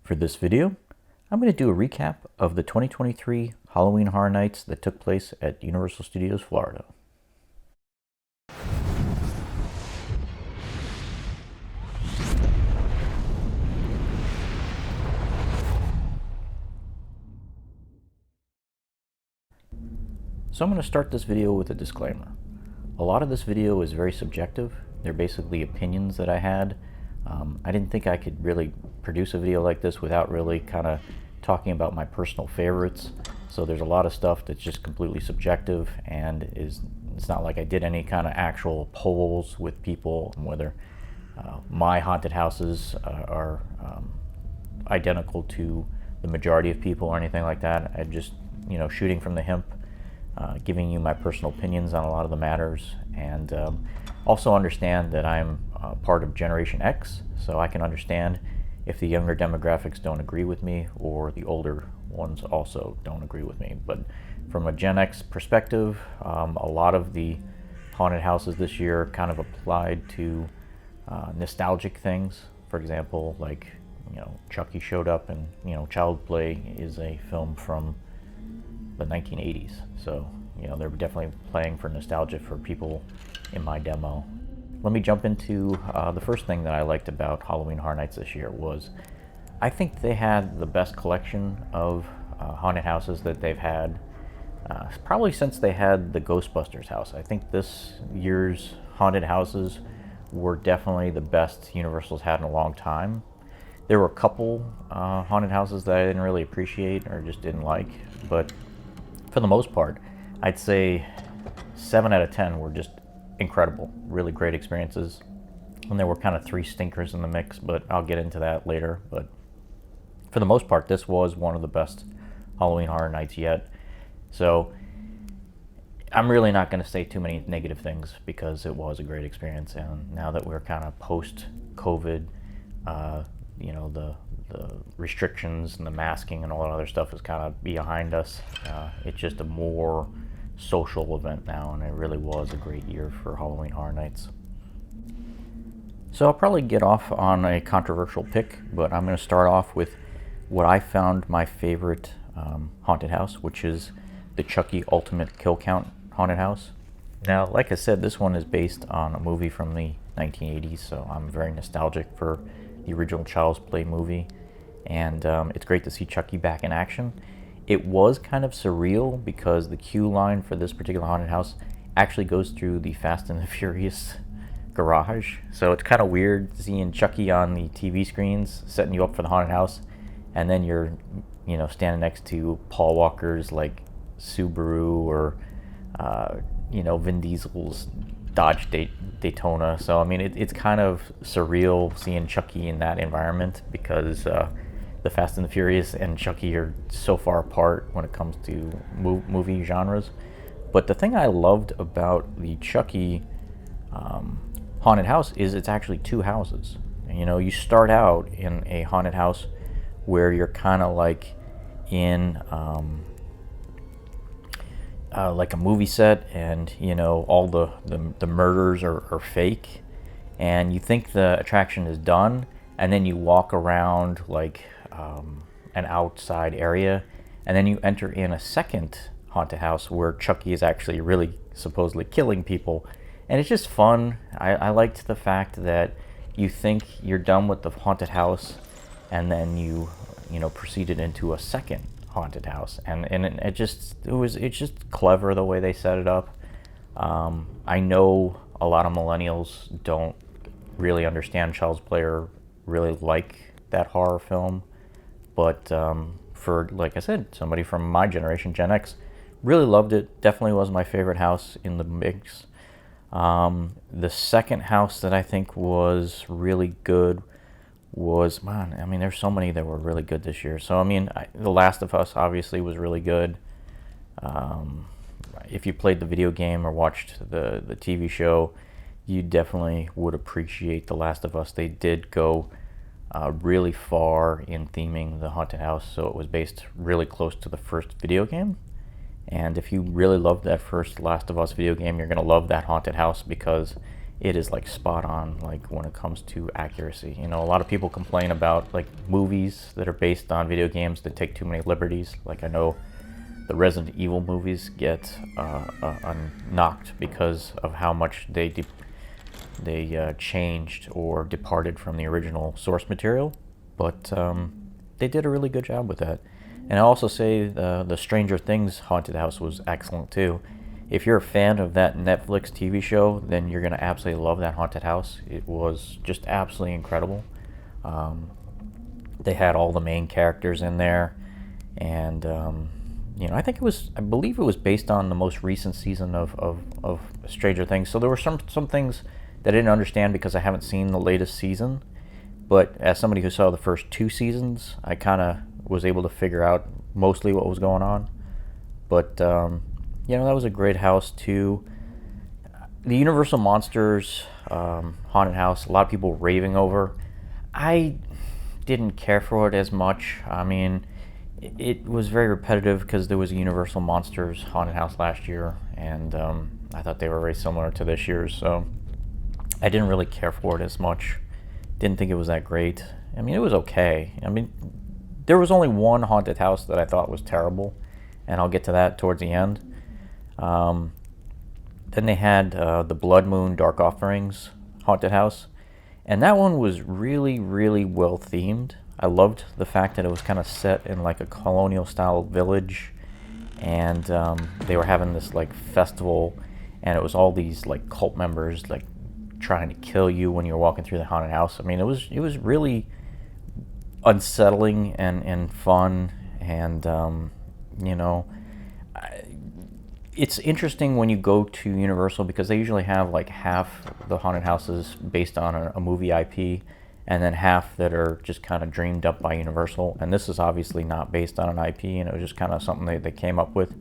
For this video, I'm going to do a recap of the 2023 Halloween Horror Nights that took place at Universal Studios Florida. So I'm going to start this video with a disclaimer. A lot of this video is very subjective. They're basically opinions that I had. I didn't think I could really produce a video like this without really kind of talking about my personal favorites. So there's a lot of stuff that's just completely subjective, and it's not like I did any kind of actual polls with people on whether my haunted houses are identical to the majority of people or anything like that. I just, shooting from the hip, giving you my personal opinions on a lot of the matters, and also understand that I'm part of Generation X, so I can understand if the younger demographics don't agree with me or the older ones also don't agree with me. But from a Gen X perspective, a lot of the haunted houses this year kind of applied to nostalgic things. For example, like, Chucky showed up, and Child Play is a film from the 1980s, so they're definitely playing for nostalgia for people in my demo. Let me jump into the first thing that I liked about Halloween Horror Nights this year was I think they had the best collection of haunted houses that they've had probably since they had the Ghostbusters house. I think this year's haunted houses were definitely the best Universal's had in a long time. There were a couple haunted houses that I didn't really appreciate or just didn't like, but for the most part, I'd say 7 out of 10 were just incredible, really great experiences. And there were kind of 3 stinkers in the mix, but I'll get into that later. But for the most part, this was one of the best Halloween Horror Nights yet. So I'm really not going to say too many negative things because it was a great experience. And now that we're kind of post-COVID, the restrictions and the masking and all that other stuff is kind of behind us. It's just a more social event now, and it really was a great year for Halloween Horror Nights. So I'll probably get off on a controversial pick, but I'm going to start off with what I found my favorite haunted house, which is the Chucky Ultimate Kill Count haunted house. Now, like I said, this one is based on a movie from the 1980s, so I'm very nostalgic for the original Child's Play movie, and it's great to see Chucky back in action. It was kind of surreal because the queue line for this particular haunted house actually goes through the Fast and the Furious garage. So it's kind of weird seeing Chucky on the TV screens setting you up for the haunted house, and then you're, standing next to Paul Walker's like Subaru or, Vin Diesel's Dodge Daytona. So I mean, it's kind of surreal seeing Chucky in that environment because the Fast and the Furious and Chucky are so far apart when it comes to movie genres. But the thing I loved about the Chucky haunted house is it's actually 2 houses. And, you start out in a haunted house where you're kind of like in like a movie set, and all the murders are fake, and you think the attraction is done, and then you walk around like an outside area, and then you enter in a second haunted house where Chucky is actually really supposedly killing people, and it's just fun. I liked the fact that you think you're done with the haunted house, and then you proceeded into a second haunted house, and it's just clever the way they set it up. I know a lot of millennials don't really understand Child's Play or really like that horror film, but for, like I said, somebody from my generation, Gen X, really loved it. Definitely was my favorite house in the mix. The second house that I think was really good was, there's so many that were really good this year. So The Last of Us obviously was really good. If you played the video game or watched the TV show, you definitely would appreciate The Last of Us. They did go really far in theming the haunted house, so it was based really close to the first video game. And if you really loved that first Last of Us video game, you're going to love that haunted house because it is like spot on, like when it comes to accuracy. You know, a lot of people complain about like movies that are based on video games that take too many liberties. Like I know the Resident Evil movies get knocked because of how much they changed or departed from the original source material, but they did a really good job with that. And I also say the Stranger Things haunted house was excellent too. If you're a fan of that Netflix TV show, then you're going to absolutely love that haunted house. It was just absolutely incredible. They had all the main characters in there, and you know, I believe it was based on the most recent season of Stranger Things. So there were some things that I didn't understand because I haven't seen the latest season. But as somebody who saw the first 2 seasons, I kind of was able to figure out mostly what was going on. But you know, that was a great house too. The Universal Monsters haunted house, a lot of people raving over. I didn't care for it as much. I mean, it was very repetitive because there was a Universal Monsters haunted house last year, and I thought they were very similar to this year's, so I didn't really care for it as much. Didn't think it was that great. I mean, it was okay. I mean, there was only one haunted house that I thought was terrible, and I'll get to that towards the end. Then they had the Blood Moon Dark Offerings haunted house, and that one was really, really well themed. I loved the fact that it was kind of set in like a colonial style village, and they were having this like festival, and it was all these like cult members like trying to kill you when you're walking through the haunted house. I mean, it was really unsettling and fun, and you know, it's interesting when you go to Universal because they usually have like half the haunted houses based on a movie IP, and then half that are just kind of dreamed up by Universal. And this is obviously not based on an IP, and it was just kind of something they came up with.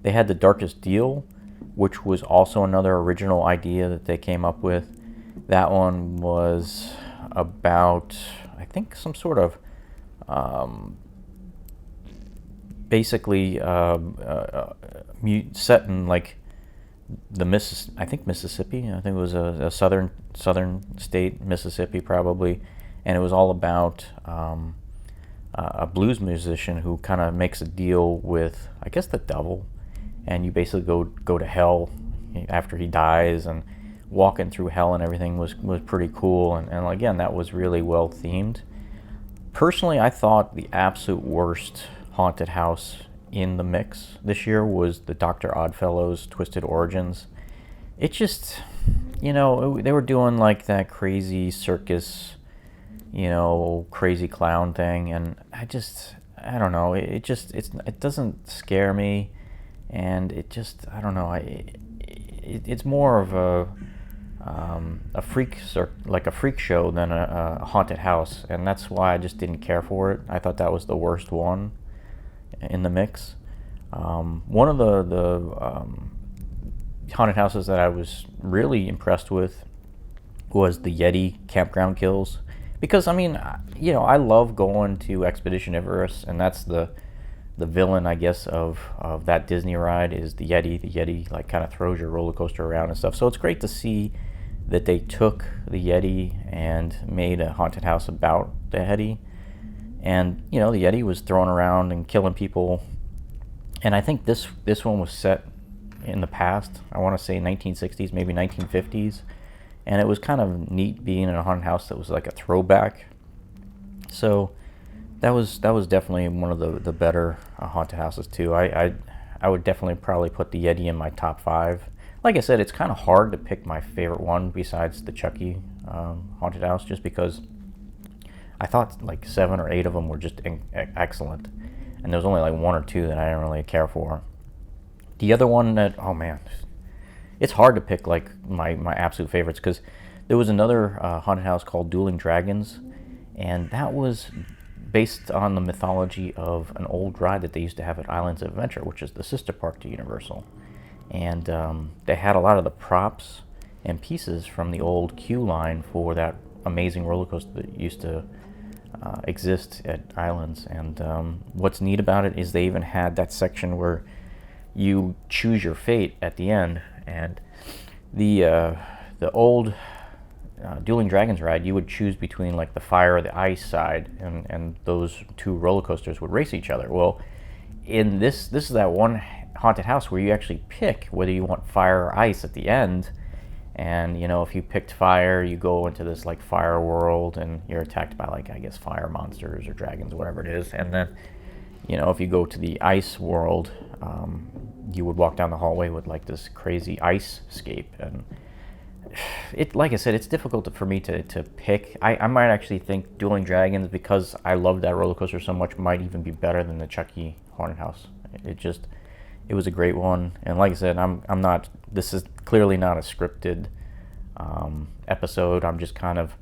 They had The Darkest Deal, which was also another original idea that they came up with. That one was about, I think, some sort of basically set in like the Mississippi. I think it was a southern state, Mississippi probably, and it was all about a blues musician who kind of makes a deal with, I guess, the devil, and you basically go to hell after he dies, and walking through hell and everything was pretty cool, and again, that was really well themed. Personally, I thought the absolute worst haunted house in the mix this year was the Dr. Oddfellow's Twisted Origins. It just, you know, they were doing like that crazy circus, you know, crazy clown thing, and I don't know, it doesn't scare me, and it just, I don't know, it's more of a freak show than a haunted house, and that's why I just didn't care for it. I thought that was the worst one in the mix. One of the haunted houses that I was really impressed with was the Yeti Campground Kills, because I mean, you know, I love going to Expedition Everest, and that's the villain, I guess, of that Disney ride is the Yeti. The Yeti like kind of throws your roller coaster around and stuff. So it's great to see that they took the Yeti and made a haunted house about the Yeti. And you know, the Yeti was thrown around and killing people. And I think this one was set in the past. I want to say 1960s, maybe 1950s. And it was kind of neat being in a haunted house that was like a throwback. So that was definitely one of the better haunted houses too. I would definitely probably put the Yeti in my top 5. Like I said, it's kind of hard to pick my favorite one besides the Chucky haunted house, just because I thought like 7 or 8 of them were just excellent, and there was only like 1 or 2 that I didn't really care for. The other one that, oh man, it's hard to pick like my absolute favorites, because there was another haunted house called Dueling Dragons, and that was based on the mythology of an old ride that they used to have at Islands of Adventure, which is the sister park to Universal. And they had a lot of the props and pieces from the old queue line for that amazing roller coaster that used to exist at Islands. And what's neat about it is they even had that section where you choose your fate at the end, and the the old Dueling Dragons ride, you would choose between like the fire or the ice side, and those two roller coasters would race each other. Well, in this is that one haunted house where you actually pick whether you want fire or ice at the end. And you know, if you picked fire, you go into this like fire world and you're attacked by like, I guess, fire monsters or dragons, whatever it is. And then, you know, if you go to the ice world, you would walk down the hallway with like this crazy ice scape. And it, like I said, it's difficult for me to pick. I might actually think Dueling Dragons, because I love that roller coaster so much, might even be better than the Chucky haunted house. It was a great one. And like I said, I'm not, this is clearly not a scripted episode. I'm just kind of,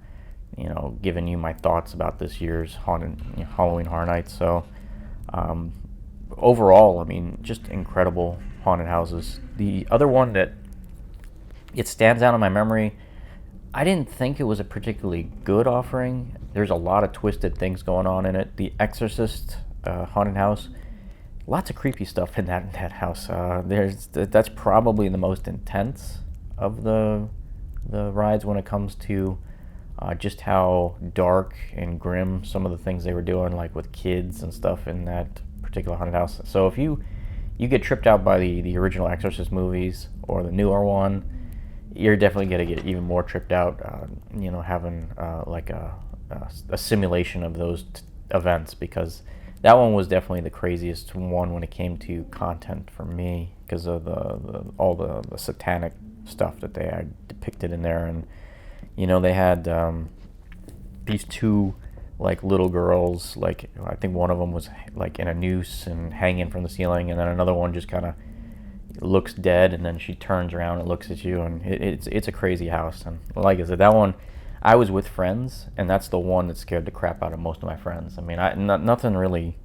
you know, giving you my thoughts about this year's Halloween Horror Nights. So overall, I mean, just incredible haunted houses. The other one that it stands out in my memory, I didn't think it was a particularly good offering. There's a lot of twisted things going on in it. The Exorcist haunted house, lots of creepy stuff in that house. That's probably the most intense of the rides when it comes to just how dark and grim some of the things they were doing, like with kids and stuff in that particular haunted house. So if you get tripped out by the original Exorcist movies or the newer one, you're definitely going to get even more tripped out, you know, having like a simulation of those events, because that one was definitely the craziest one when it came to content for me, because of all the satanic stuff that they had depicted in there. And you know, they had these two like little girls, like I think one of them was like in a noose and hanging from the ceiling, and then another one just kind of looks dead, and then she turns around and looks at you, and it's a crazy house. And like I said, that one, I was with friends, and that's the one that scared the crap out of most of my friends. I mean, nothing really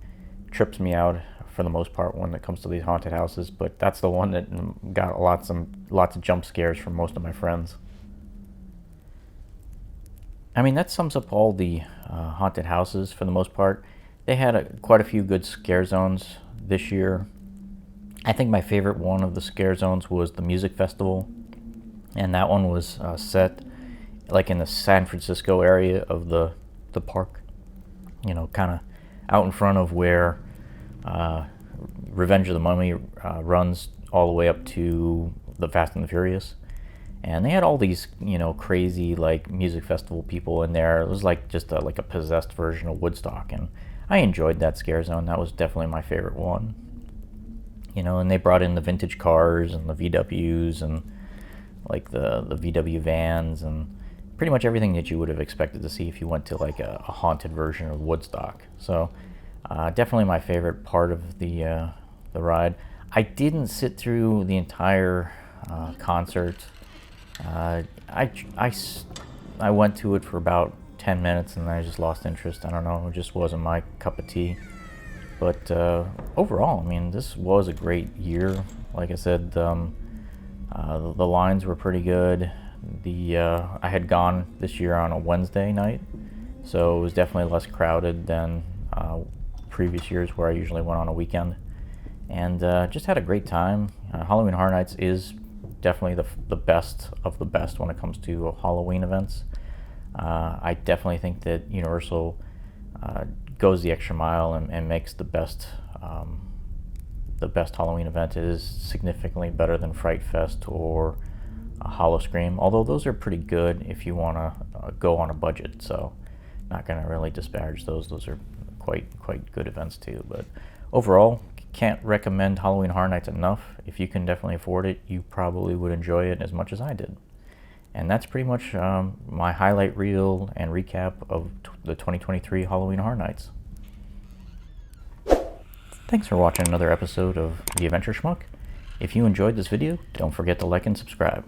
trips me out for the most part when it comes to these haunted houses, but that's the one that got lots of jump scares from most of my friends. I mean, that sums up all the haunted houses for the most part. They had quite a few good scare zones this year. I think my favorite one of the scare zones was the music festival, and that one was set like in the San Francisco area of the park, you know, kind of out in front of where Revenge of the Mummy runs all the way up to the Fast and the Furious. And they had all these, you know, crazy like music festival people in there. It was like just like a possessed version of Woodstock, and I enjoyed that scare zone. That was definitely my favorite one. You know, and they brought in the vintage cars and the VWs and like the VW vans and pretty much everything that you would have expected to see if you went to like a haunted version of Woodstock. So definitely my favorite part of the ride. I didn't sit through the entire concert. I went to it for about 10 minutes and I just lost interest. I don't know, it just wasn't my cup of tea. But overall, I mean, this was a great year. Like I said, the lines were pretty good. I had gone this year on a Wednesday night, so it was definitely less crowded than previous years where I usually went on a weekend. And just had a great time. Halloween Horror Nights is definitely the best of the best when it comes to Halloween events. I definitely think that Universal goes the extra mile and makes the best Halloween event. It is significantly better than Fright Fest or Howl-O-Scream, although those are pretty good if you want to go on a budget. So not going to really disparage those. Those are quite good events too. But overall, can't recommend Halloween Horror Nights enough. If you can definitely afford it, you probably would enjoy it as much as I did. And that's pretty much my highlight reel and recap of the 2023 Halloween Horror Nights. Thanks for watching another episode of The Adventure Schmuck. If you enjoyed this video, don't forget to like and subscribe.